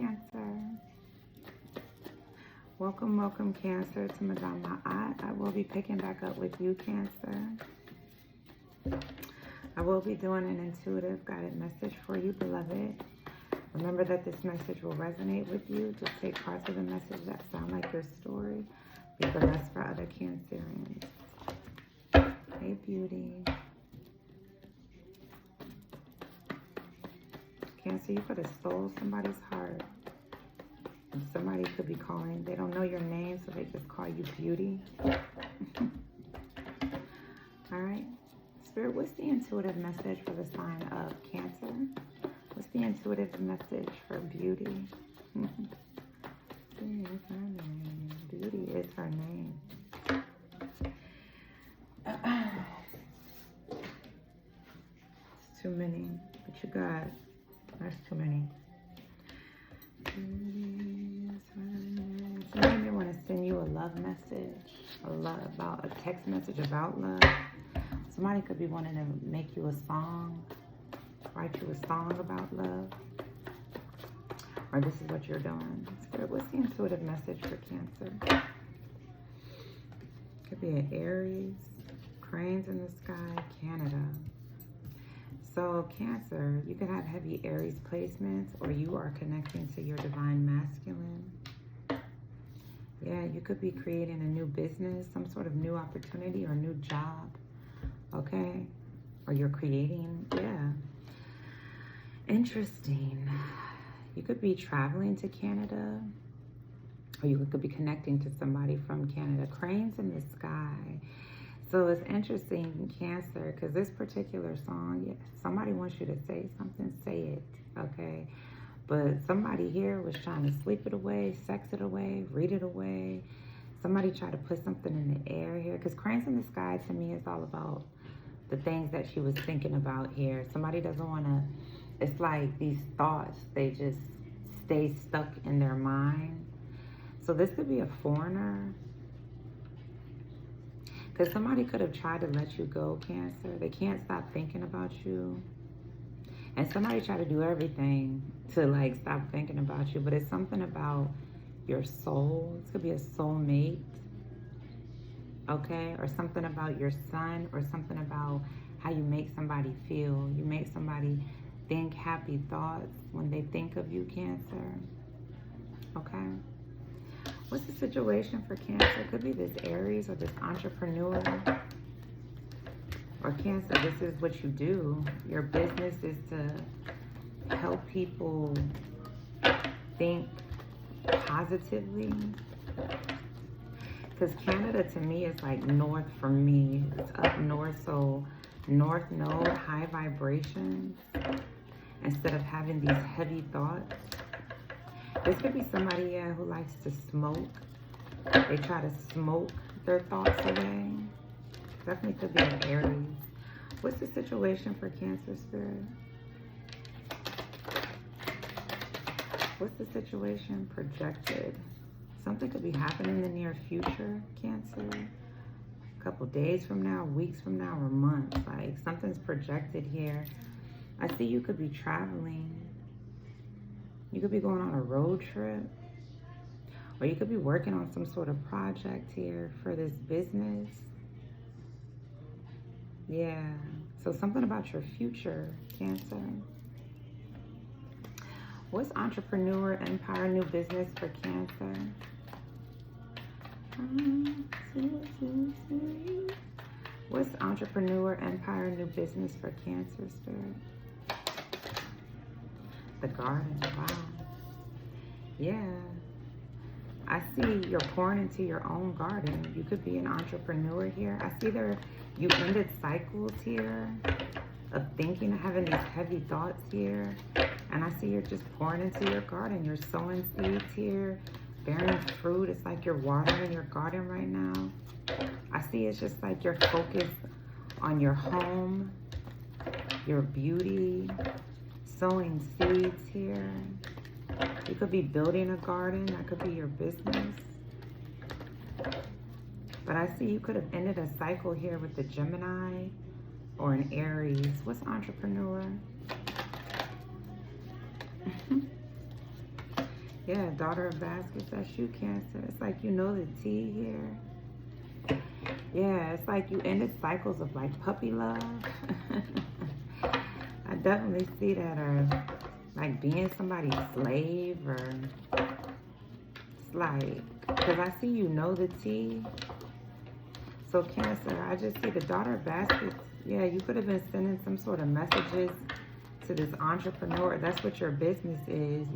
Cancer. Welcome, welcome, Cancer, to Madame Ma'at. I will be picking back up with you, Cancer. I will be doing an intuitive guided message for you, beloved. Remember that this message will resonate with you. Just take parts of the message that sound like your story. Leave the rest for other Cancerians. Hey, beauty. Cancer, you could have stole somebody's heart. And somebody could be calling. They don't know your name, so they just call you beauty. All right. Spirit, what's the intuitive message for the sign of Cancer? What's the intuitive message for beauty? Beauty is her name. Beauty is her name. It's too many. But you got, that's too many. Somebody may want to send you a love message, a text message about love. Somebody could be wanting to make you a song, write you a song about love. Or this is what you're doing. Spirit, what's the intuitive message for Cancer? Could be an Aries, cranes in the sky, Canada. So Cancer, you can have heavy Aries placements, or you are connecting to your divine masculine. Yeah, you could be creating a new business, some sort of new opportunity or new job, okay? Or you're creating, yeah. Interesting. You could be traveling to Canada, or you could be connecting to somebody from Canada. Cranes in the sky. So it's interesting, Cancer, because this particular song, yeah, somebody wants you to say something, say it, okay? But somebody here was trying to sleep it away, sex it away, read it away. Somebody tried to put something in the air here, because cranes in the sky to me is all about the things that she was thinking about here. Somebody doesn't want to, it's like these thoughts, they just stay stuck in their mind. So this could be a foreigner. Because somebody could have tried to let you go, Cancer. They can't stop thinking about you. And somebody tried to do everything to like stop thinking about you. But it's something about your soul. This could be a soulmate. Okay? Or something about your son. Or something about how you make somebody feel. You make somebody think happy thoughts when they think of you, Cancer. Okay? What's the situation for Cancer? It could be this Aries or this entrepreneur. Or Cancer, this is what you do. Your business is to help people think positively. Because Canada to me is like north for me. It's up north, so north node, high vibrations. Instead of having these heavy thoughts. This could be somebody, yeah, who likes to smoke. They try to smoke their thoughts away. Definitely could be an Aries. What's the situation for Cancer, Spirit? What's the situation projected? Something could be happening in the near future, Cancer. A couple days from now, weeks from now, or months. Like something's projected here. I see you could be traveling. You could be going on a road trip, or you could be working on some sort of project here for this business. Yeah, so something about your future, Cancer. What's entrepreneur, empire, new business for Cancer? 1, 2, 3, 3. What's entrepreneur, empire, new business for Cancer, Spirit? The garden, wow. Yeah. I see you're pouring into your own garden. You could be an entrepreneur here. I see you ended cycles here of thinking, having these heavy thoughts here. And I see you're just pouring into your garden. You're sowing seeds here, bearing fruit. It's like you're watering your garden right now. I see it's just like you're focused on your home, your beauty, sowing seeds here. You could be building a garden. That could be your business. But I see you could have ended a cycle here with the Gemini or an Aries. What's entrepreneur? Yeah, daughter of baskets, that's you, Cancer. It's like you know the tea here. Yeah, it's like you ended cycles of like puppy love. I definitely see that, or like being somebody's slave, or it's like, because I see you know the tea. So Cancer, I just see the daughter of baskets. Yeah, you could have been sending some sort of messages to this entrepreneur. That's what your business is.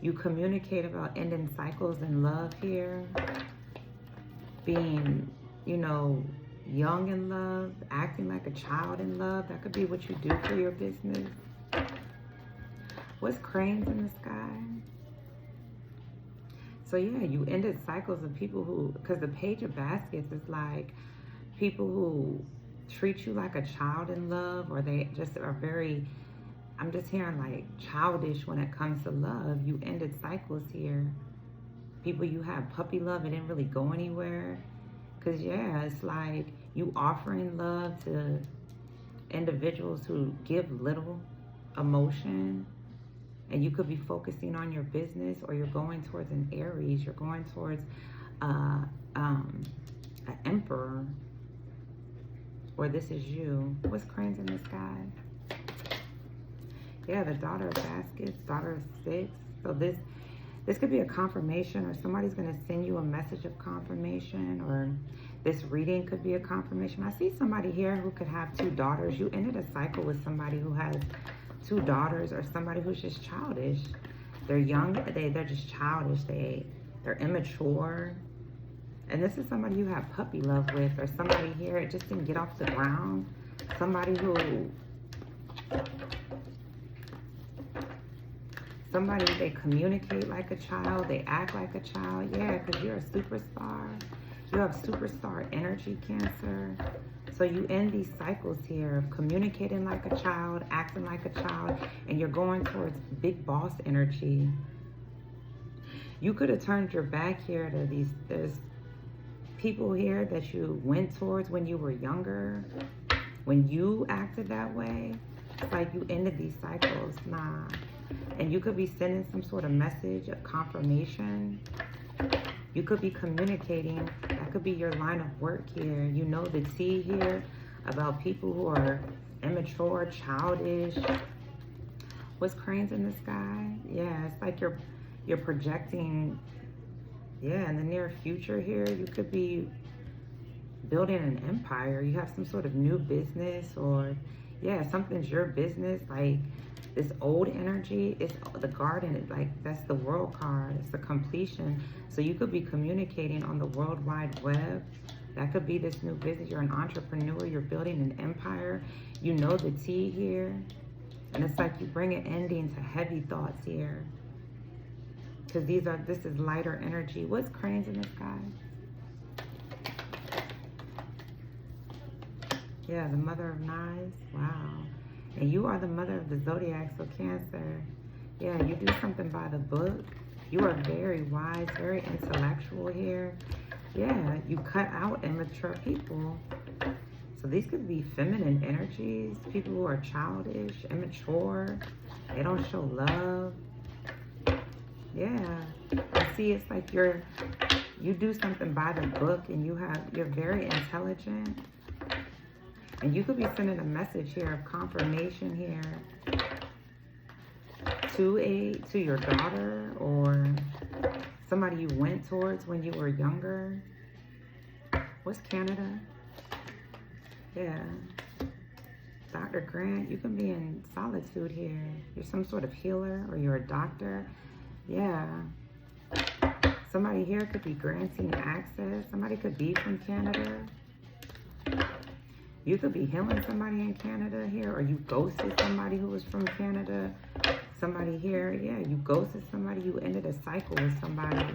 You communicate about ending cycles in love here, being, you know, young in love, acting like a child in love. That could be what you do for your business. What's cranes in the sky? So yeah, you ended cycles of people who, because the page of baskets is like people who treat you like a child in love, or they just are very, I'm just hearing like childish when it comes to love. You ended cycles here. People you have puppy love, it didn't really go anywhere. Because yeah, it's like you offering love to individuals who give little emotion. And you could be focusing on your business, or you're going towards an Aries. You're going towards an emperor. Or this is you. What's cranes in the sky? Yeah, the daughter of baskets, daughter of six. So this could be a confirmation, or somebody's going to send you a message of confirmation, or this reading could be a confirmation. I see somebody here who could have two daughters. You ended a cycle with somebody who has two daughters, or somebody who's just childish. They're young, they're just childish, they're immature. And this is somebody you have puppy love with, or somebody here, it just didn't get off the ground. Somebody they communicate like a child, they act like a child. Yeah, because you're a superstar. You have superstar energy, Cancer. So you end these cycles here of communicating like a child, acting like a child, and you're going towards big boss energy. You could have turned your back here to there's people here that you went towards when you were younger, when you acted that way. It's like you ended these cycles. Nah. And you could be sending some sort of message of confirmation. You could be communicating. That could be your line of work here. You know the tea here about people who are immature, childish. What's cranes in the sky? Yeah, it's like you're projecting. Yeah, in the near future here, you could be building an empire. You have some sort of new business, or yeah, something's your business. Like this old energy, it's the garden, like that's the world card, it's the completion. So you could be communicating on the World Wide Web. That could be this new business. You're an entrepreneur, you're building an empire. You know the tea here. And it's like you bring an ending to heavy thoughts here. Because this is lighter energy. What's cranes in the sky? Yeah, the mother of knives. Wow. And you are the mother of the zodiac, so Cancer. Yeah, you do something by the book. You are very wise, very intellectual here. Yeah, you cut out immature people. So these could be feminine energies, people who are childish, immature. They don't show love. Yeah, I see it's like you do something by the book, and you're very intelligent. And you could be sending a message here of confirmation here to your daughter, or somebody you went towards when you were younger. What's Canada? Yeah. Dr. Grant, you can be in solitude here. You're some sort of healer, or you're a doctor. Yeah. Somebody here could be granting access. Somebody could be from Canada. You could be healing somebody in Canada here, or you ghosted somebody who was from Canada. Somebody here, yeah, you ghosted somebody. You ended a cycle with somebody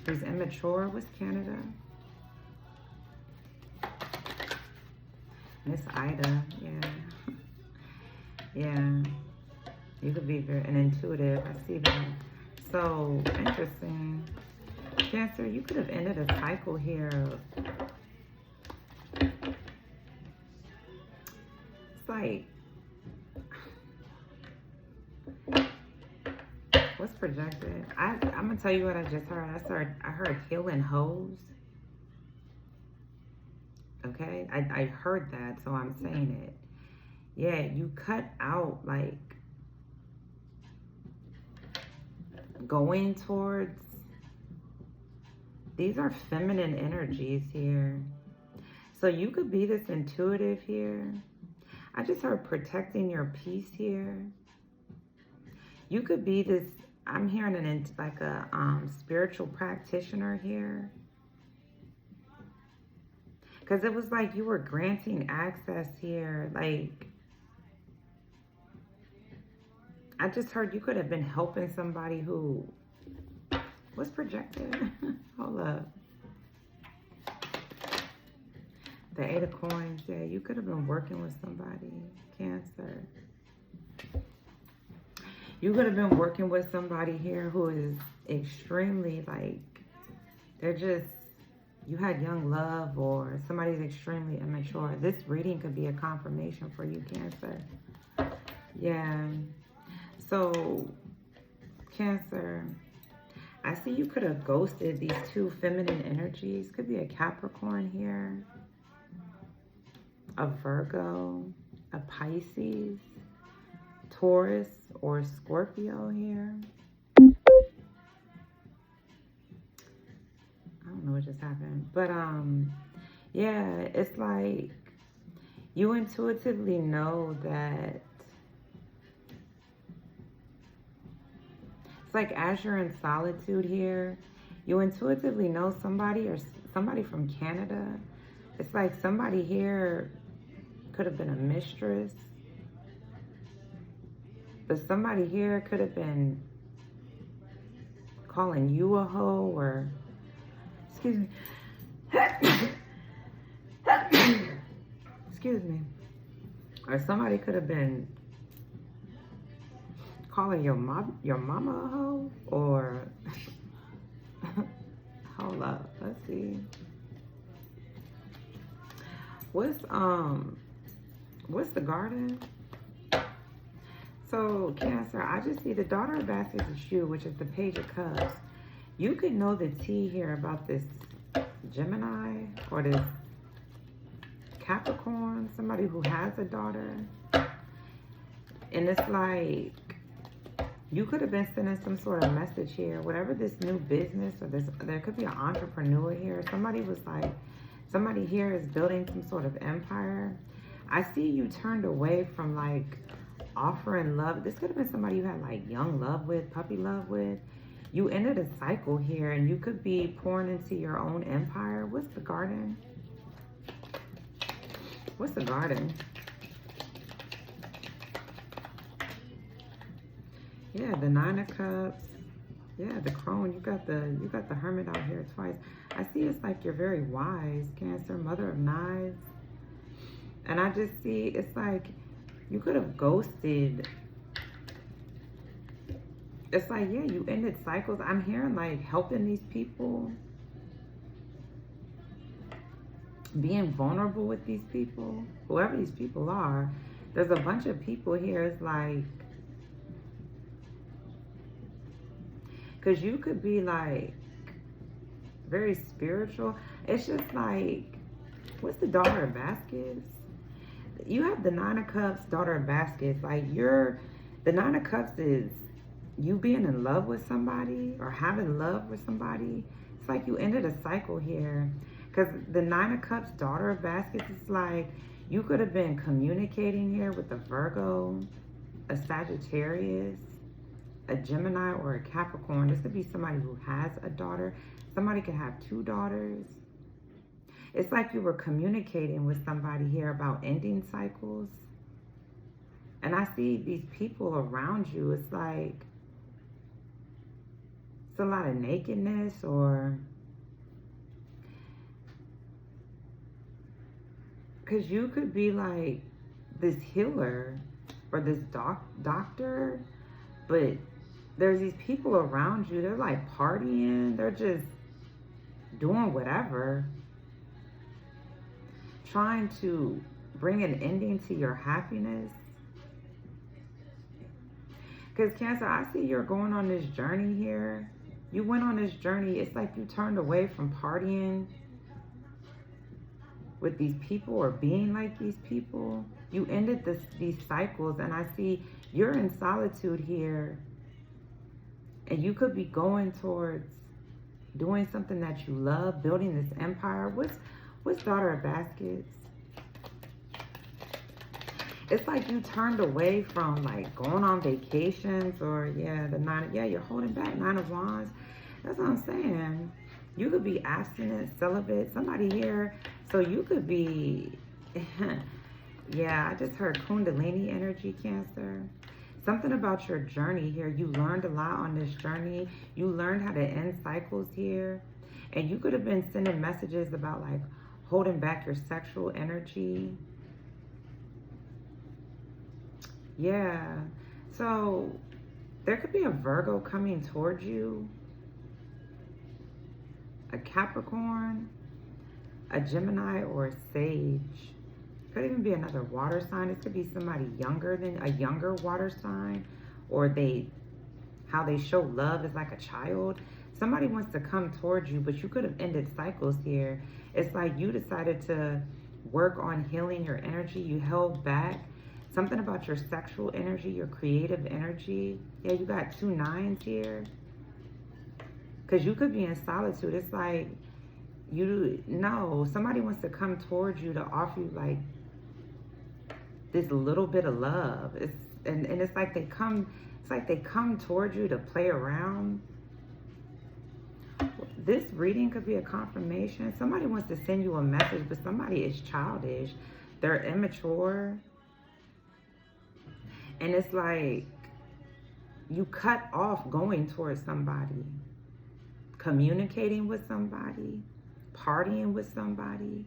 who's immature. What's Canada? Miss Ida, yeah. Yeah. You could be an intuitive. I see that. So, interesting. Cancer, you could have ended a cycle here. It's like, What's projected? I'm gonna tell you what I just heard. I heard healing hoes. Okay, I heard that, so I'm saying it. Yeah, you cut out like going towards. These are feminine energies here. So you could be this intuitive here. I just heard protecting your peace here. You could be this, I'm hearing an like a spiritual practitioner here. Because it was like you were granting access here. Like, I just heard you could have been helping somebody who was projected. Hold up. The 8 of Coins. Yeah, you could have been working with somebody. Cancer. You could have been working with somebody here who is extremely like, they're just, you had young love, or somebody's extremely immature. This reading could be a confirmation for you, Cancer. Yeah. So, Cancer, I see you could have ghosted these two feminine energies. Could be a Capricorn here, a Virgo, a Pisces, Taurus, or Scorpio here. I don't know what just happened. But, yeah, it's like you intuitively know that it's like as you're in solitude here, you intuitively know somebody, or somebody from Canada. It's like somebody here could have been a mistress, but somebody here could have been calling you a hoe, or, excuse me, excuse me, or somebody could have been calling your mama a hoe, or hold up, let's see. What's the garden? So, Cancer, I just see the Daughter of Baskets is you, which is the Page of Cups. You could know the tea here about this Gemini or this Capricorn, somebody who has a daughter. And it's like, you could have been sending some sort of message here. Whatever this new business, or this, there could be an entrepreneur here. Somebody was like, somebody here is building some sort of empire. I see you turned away from like offering love. This could have been somebody you had like young love with, puppy love with. You ended a cycle here, and you could be pouring into your own empire. What's the garden? What's the garden? Yeah, the 9 of Cups. Yeah, the crone. You got the Hermit out here twice. I see it's like you're very wise, Cancer, Mother of Knives. And I just see it's like you could have ghosted. It's like, yeah, you ended cycles. I'm hearing like helping these people, being vulnerable with these people, whoever these people are. There's a bunch of people here. It's like, because you could be like very spiritual. It's just like, what's the Daughter of Baskets? You have the 9 of Cups, Daughter of Baskets. Like, the 9 of Cups is you being in love with somebody, or having love with somebody. It's like you ended a cycle here. Because the 9 of Cups, Daughter of Baskets, is like you could have been communicating here with a Virgo, a Sagittarius, a Gemini, or a Capricorn. This could be somebody who has a daughter. Somebody could have 2 daughters. It's like you were communicating with somebody here about ending cycles. And I see these people around you. It's like, it's a lot of nakedness, or because you could be like this healer or this doctor, but there's these people around you. They're like partying. They're just doing whatever, trying to bring an ending to your happiness. Because Cancer, I see you're going on this journey here. You went on this journey. It's like you turned away from partying with these people or being like these people. You ended these cycles, and I see you're in solitude here. And you could be going towards doing something that you love, building this empire. What's Daughter of Baskets? It's like you turned away from like going on vacations, or you're holding back. 9 of Wands. That's what I'm saying. You could be abstinent, celibate, somebody here. So you could be, yeah, I just heard Kundalini energy, Cancer. Something about your journey here. You learned a lot on this journey. You learned how to end cycles here. And you could have been sending messages about like holding back your sexual energy. Yeah. So there could be a Virgo coming towards you. A Capricorn, a Gemini, or a Sage. Could even be another water sign. This could be somebody younger than a younger water sign, or how they show love is like a child. Somebody wants to come towards you, but you could have ended cycles here. It's like you decided to work on healing your energy. You held back. Something about your sexual energy, your creative energy. Yeah, you got 2 9s here. Because you could be in solitude. It's like, somebody wants to come towards you to offer you like this little bit of love. It's like they come towards you to play around. This reading could be a confirmation. Somebody wants to send you a message, but somebody is childish. They're immature. And it's like you cut off going towards somebody, communicating with somebody, partying with somebody.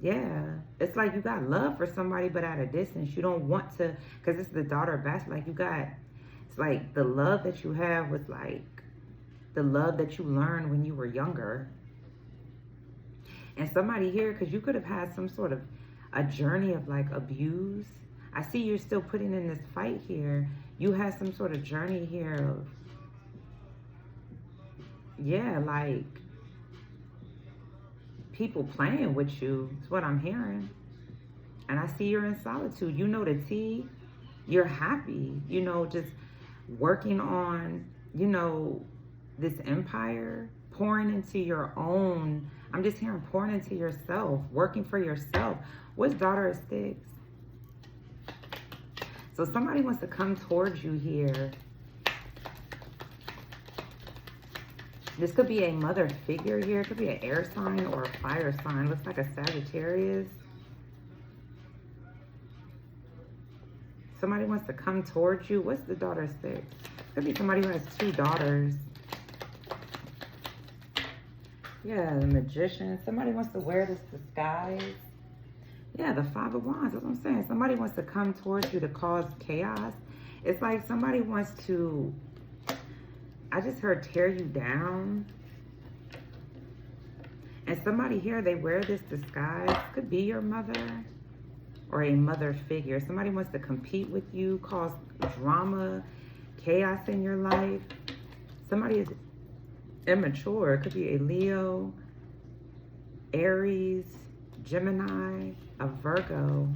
Yeah, it's like you got love for somebody, but at a distance. You don't want to, because it's the Daughter of Baskets. Like it's like the love that you have was like the love that you learned when you were younger. And somebody here, because you could have had some sort of a journey of like abuse. I see you're still putting in this fight here. You had some sort of journey here of, like people playing with you. Is what I'm hearing. And I see you're in solitude. You know the tea. You're happy. Just working on, this empire, pouring into your own. I'm just hearing pouring into yourself, working for yourself. What's Daughter of Sticks? So somebody wants to come towards you here. This could be a mother figure here. It could be an air sign or a fire sign. Looks like a Sagittarius. Somebody wants to come towards you. What's the Daughter of Sticks? Could be somebody who has 2 daughters. Yeah, the Magician. Somebody wants to wear this disguise. Yeah, the 5 of Wands. That's what I'm saying. Somebody wants to come towards you to cause chaos. It's like somebody wants to, I just heard, tear you down. And somebody here, they wear this disguise. Could be your mother or a mother figure. Somebody wants to compete with you, cause drama, chaos in your life. Somebody is immature. It could be a Leo, Aries, Gemini, a Virgo.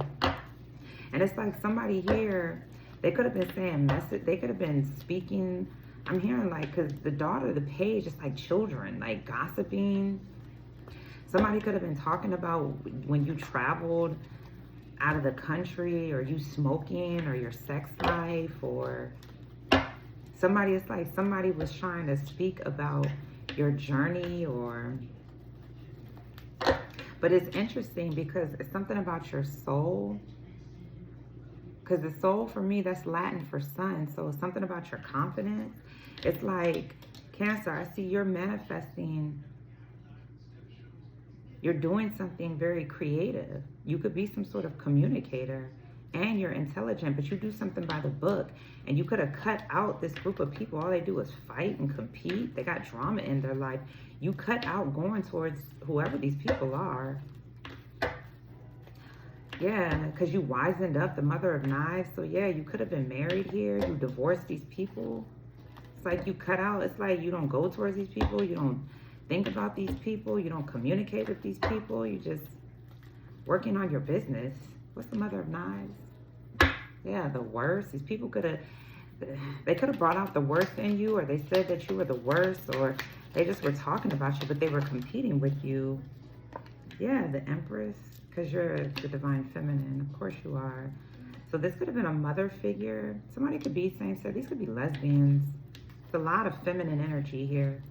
And it's like somebody here, they could have been saying message, they could have been speaking. I'm hearing like, because the daughter, the page, is like children, like gossiping. Somebody could have been talking about when you traveled out of the country, or you smoking, or your sex life, or somebody, it's like somebody was trying to speak about your journey, or, but it's interesting because it's something about your soul. Because the soul, for me, that's Latin for sun. So it's something about your confidence. It's like, Cancer, I see you're manifesting. You're doing something very creative. You could be some sort of communicator, and you're intelligent, but you do something by the book. And you could have cut out this group of people. All they do is fight and compete. They got drama in their life. You cut out going towards whoever these people are. Yeah, because you wisened up, the Mother of Knives. So yeah, you could have been married here. You divorced these people. It's like you cut out. It's like you don't go towards these people. You don't think about these people. You don't communicate with these people. You just working on your business. What's the Mother of Knives? Yeah, the worst. These people they could have brought out the worst in you, or they said that you were the worst, or they just were talking about you, but they were competing with you. Yeah, the Empress, because you're the divine feminine. Of course you are. So this could have been a mother figure. Somebody could be same sex. These could be lesbians. It's a lot of feminine energy here.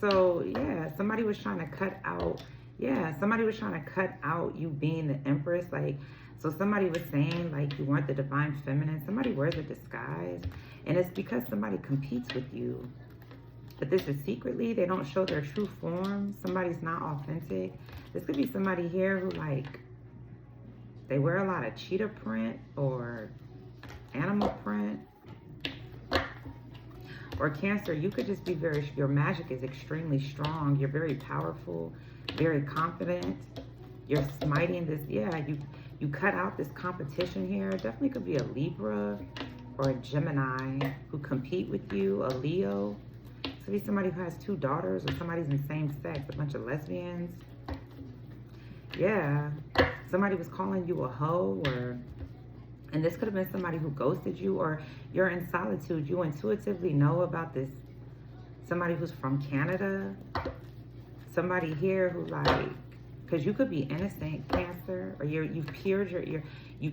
So yeah, somebody was trying to cut out. Yeah, somebody was trying to cut out you being the Empress. Like, so somebody was saying like you weren't the divine feminine. Somebody wears a disguise, and it's because somebody competes with you. But this is secretly, they don't show their true form. Somebody's not authentic. This could be somebody here who like, they wear a lot of cheetah print or animal print. Or Cancer, you could just be your magic is extremely strong. You're very powerful, very confident. You're smiting this, yeah, you cut out this competition here. Definitely could be a Libra or a Gemini who compete with you, a Leo. Could be somebody who has 2 daughters, or somebody's in same sex, a bunch of lesbians. Yeah, somebody was calling you a hoe, and this could have been somebody who ghosted you, or you're in solitude. You intuitively know about this, somebody who's from Canada, somebody here who like, because you could be innocent, Cancer, or you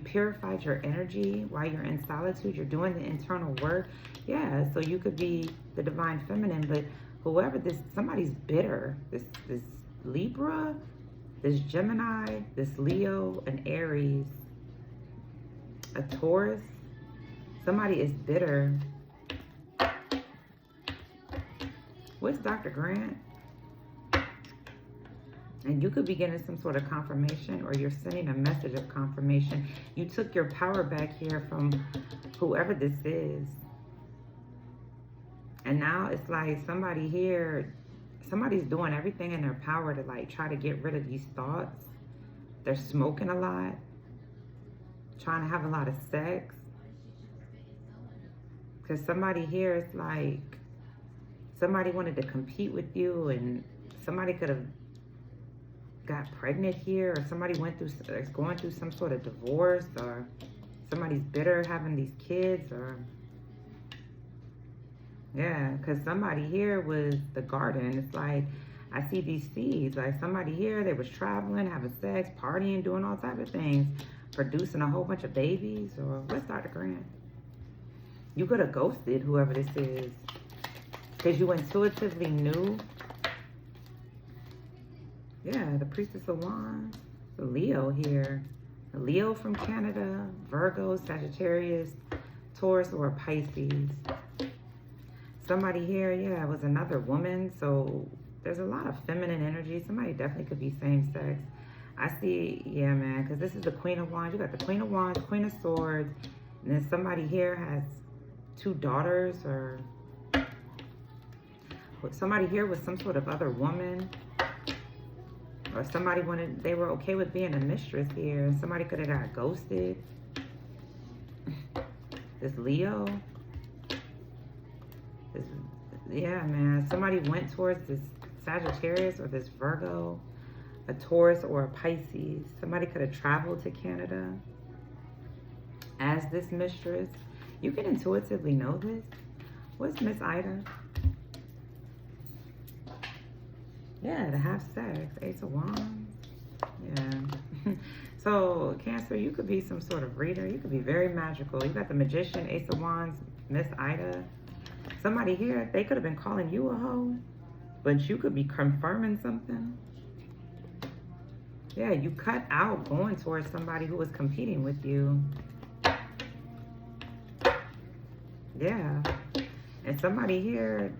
purified your energy while you're in solitude. You're doing the internal work. Yeah, so you could be the divine feminine, but whoever somebody's bitter. This Libra, this Gemini, this Leo, an Aries, a Taurus. Somebody is bitter. What's Dr. Grant? And you could be getting some sort of confirmation, or you're sending a message of confirmation. You took your power back here from whoever this is. And now it's like somebody here, somebody's doing everything in their power to like try to get rid of these thoughts. They're smoking a lot, trying to have a lot of sex. Because somebody here is like, somebody wanted to compete with you, and somebody could have got pregnant here, or somebody is going through some sort of divorce, or somebody's bitter having these kids, or yeah, because somebody here was the garden. It's like, I see these seeds, like somebody here, they was traveling, having sex, partying, doing all type of things, producing a whole bunch of babies. Or what's Dr. Grant? You could have ghosted whoever this is, because you intuitively knew. Yeah, the Priestess of Wands, the Leo here. A Leo from Canada, Virgo, Sagittarius, Taurus, or Pisces. Somebody here, yeah, was another woman. So there's a lot of feminine energy. Somebody definitely could be same sex. I see, yeah, man, because this is the Queen of Wands. You got the Queen of Wands, Queen of Swords, and then somebody here has 2 daughters, or somebody here was some sort of other woman. Or somebody they were okay with being a mistress here, and somebody could have got ghosted. This Leo. Yeah, man. Somebody went towards this Sagittarius or this Virgo, a Taurus or a Pisces. Somebody could have traveled to Canada as this mistress. You can intuitively know this. What's Miss Ida? Yeah, the half sex, Ace of Wands. Yeah. So, Cancer, you could be some sort of reader. You could be very magical. You got the Magician, Ace of Wands, Miss Ida. Somebody here, they could have been calling you a hoe, but you could be confirming something. Yeah, you cut out going towards somebody who was competing with you. Yeah. And somebody here,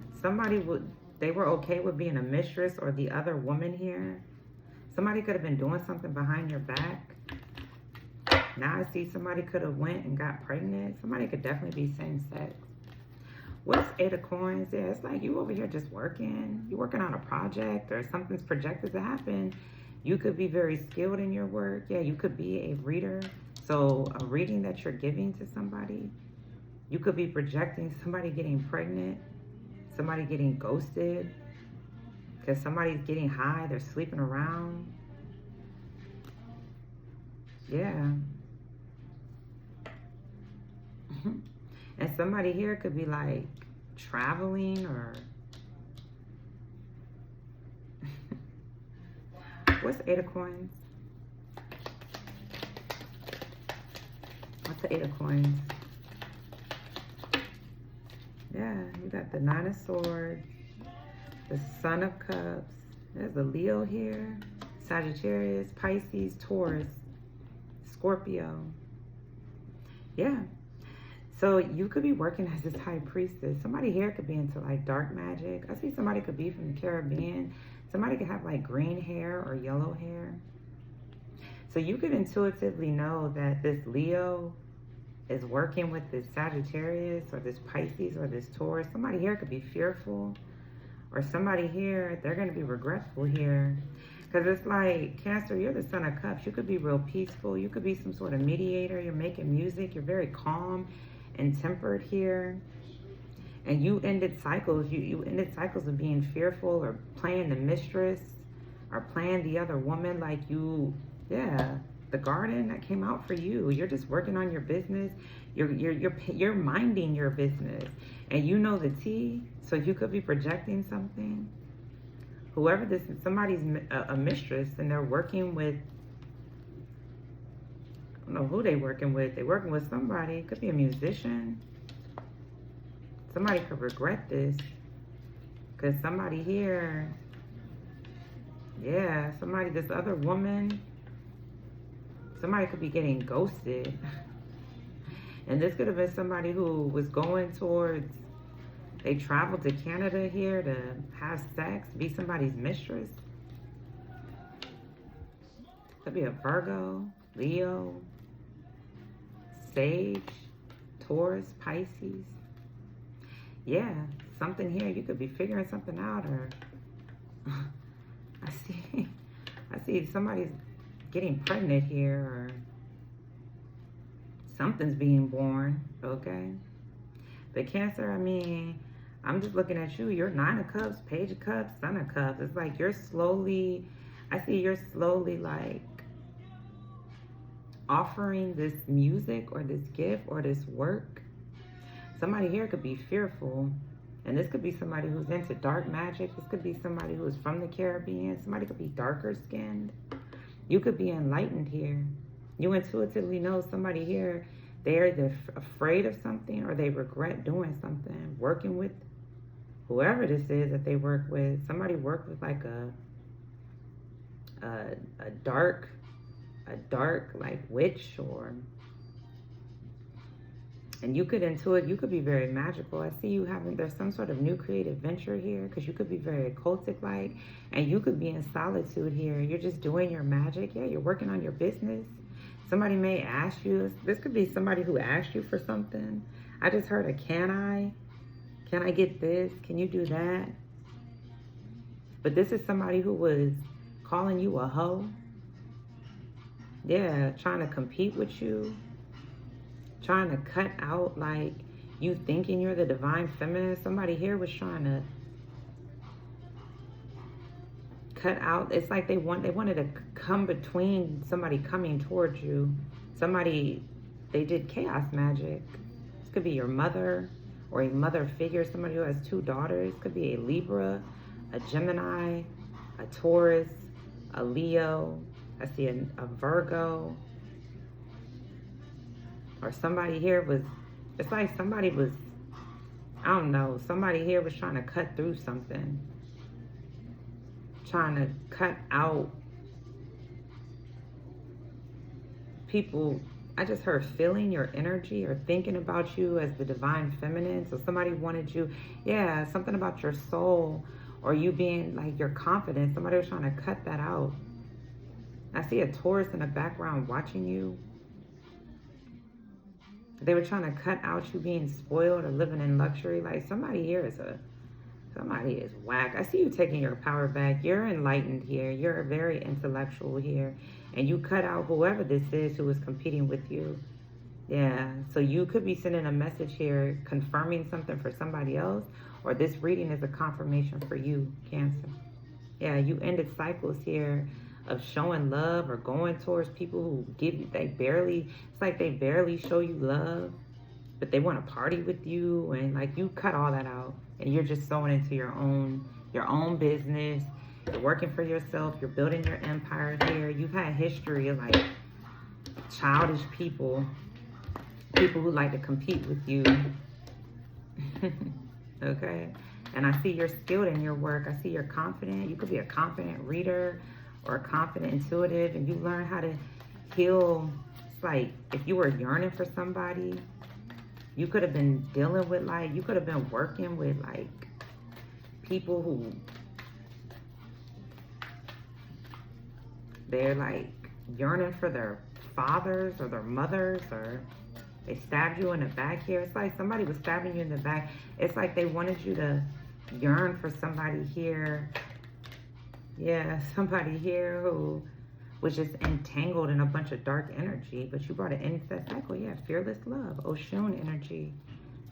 they were okay with being a mistress, or the other woman here. Somebody could have been doing something behind your back. Now I see somebody could have went and got pregnant. Somebody could definitely be same sex. What's 8 of Coins? Yeah, it's like you over here just working. You're working on a project, or something's projected to happen. You could be very skilled in your work. Yeah, you could be a reader. So a reading that you're giving to somebody, you could be projecting somebody getting pregnant, somebody getting ghosted, because somebody's getting high, they're sleeping around. Yeah. And somebody here could be like traveling or what's the 8 of coins? What's the 8 of coins? Yeah, you got the 9 of swords, the Son of Cups. There's a Leo here, Sagittarius, Pisces, Taurus, Scorpio. Yeah. So you could be working as this high priestess. Somebody here could be into like dark magic. I see somebody could be from the Caribbean. Somebody could have like green hair or yellow hair. So you could intuitively know that this Leo is working with this Sagittarius or this Pisces or this Taurus. Somebody here could be fearful, or somebody here, they're going to be regretful here. Because it's like, Cancer, you're the Son of Cups. You could be real peaceful. You could be some sort of mediator. You're making music. You're very calm and tempered here. And you ended cycles. You ended cycles of being fearful or playing the mistress or playing the other woman like you, yeah. The garden that came out for you. You're just working on your business. You're minding your business, and you know the tea. So you could be projecting something. Whoever this is, somebody's a mistress, and they're working with. I don't know who they're working with. They're working with somebody. It could be a musician. Somebody could regret this, because somebody here. Yeah, somebody. This other woman. Somebody could be getting ghosted. And this could have been somebody who was going towards, they traveled to Canada here to have sex, be somebody's mistress. Could be a Virgo, Leo, Sage, Taurus, Pisces. Yeah, something here. You could be figuring something out, or I see somebody's getting pregnant here, or something's being born, okay? But Cancer, I mean, I'm just looking at you. You're 9 of Cups, Page of Cups, Son of Cups. It's like you're slowly, I see you're slowly like offering this music or this gift or this work. Somebody here could be fearful. And this could be somebody who's into dark magic. This could be somebody who is from the Caribbean. Somebody could be darker skinned. You could be enlightened here. You intuitively know somebody here, they're either afraid of something or they regret doing something. Working with whoever this is that they work with. Somebody worked with like a dark like witch, or, and you could intuit, you could be very magical. I see you having, there's some sort of new creative venture here, because you could be very occultic like, and you could be in solitude here. You're just doing your magic. Yeah, you're working on your business. Somebody may ask you, this could be somebody who asked you for something. I just heard a can I get this? Can you do that? But this is somebody who was calling you a hoe. Yeah, trying to compete with you. Trying to cut out like you thinking you're the divine feminine. Somebody here was trying to cut out. It's like they wanted to come between somebody coming towards you. Somebody, they did chaos magic. This could be your mother or a mother figure. Somebody who has 2 daughters. Could be a Libra, a Gemini, a Taurus, a Leo. I see a Virgo. Or somebody here was, it's like somebody was, I don't know, somebody here was trying to cut through something. Trying to cut out people. I just heard feeling your energy or thinking about you as the divine feminine. So somebody wanted you, yeah, something about your soul or you being like your confidence. Somebody was trying to cut that out. I see a Taurus in the background watching you. They were trying to cut out you being spoiled or living in luxury. Like somebody here is Somebody is whack. I see you taking your power back. You're enlightened here. You're very intellectual here. And you cut out whoever this is who is competing with you. Yeah, so you could be sending a message here confirming something for somebody else, or this reading is a confirmation for you, Cancer. Yeah, you ended cycles here of showing love or going towards people who give you, it's like they barely show you love, but they want to party with you, and like you cut all that out and you're just sewing into your own business. You're working for yourself, you're building your empire here. You've had history of like childish people who like to compete with you. Okay, and I see you're skilled in your work. I see you're confident. You could be a confident reader or a confident intuitive, and you learn how to heal. It's like if you were yearning for somebody, you could have been dealing with like, you could have been working with like people who they're like yearning for their fathers or their mothers, or they stabbed you in the back here. It's like somebody was stabbing you in the back. It's like they wanted you to yearn for somebody here. Yeah, somebody here who was just entangled in a bunch of dark energy, but you brought it into that cycle. Yeah, fearless love, Oshun energy.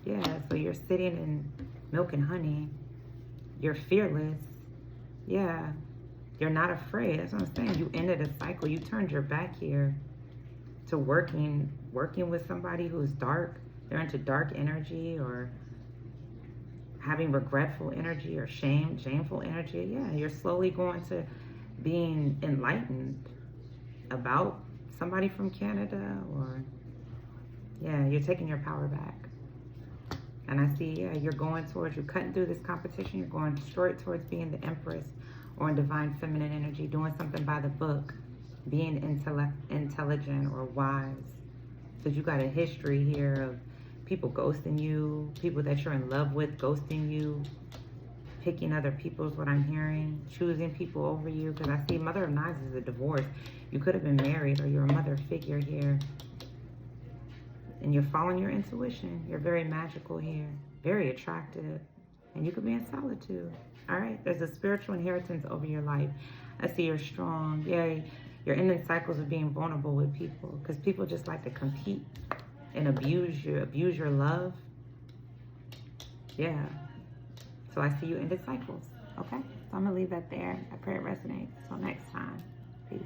Yeah, so you're sitting in milk and honey. You're fearless. Yeah, you're not afraid. That's what I'm saying. You ended a cycle. You turned your back here to working with somebody who's dark. They're into dark energy or having regretful energy or shameful energy. Yeah, you're slowly going to being enlightened about somebody from Canada, or yeah, you're taking your power back. And I see, yeah, you're cutting through this competition. You're going straight towards being the Empress, or in divine feminine energy, doing something by the book, being intelligent or wise. Because you got a history here of people ghosting you, people that you're in love with ghosting you, picking other people is what I'm hearing, choosing people over you. Because I see Mother of Knives is a divorce. You could have been married, or you're a mother figure here. And you're following your intuition. You're very magical here, very attractive. And you could be in solitude. All right, there's a spiritual inheritance over your life. I see you're strong. Yay. You're ending cycles of being vulnerable with people, because people just like to compete and abuse your love. Yeah. So I see you ended cycles. Okay. So I'm going to leave that there. I pray it resonates. Till next time. Peace.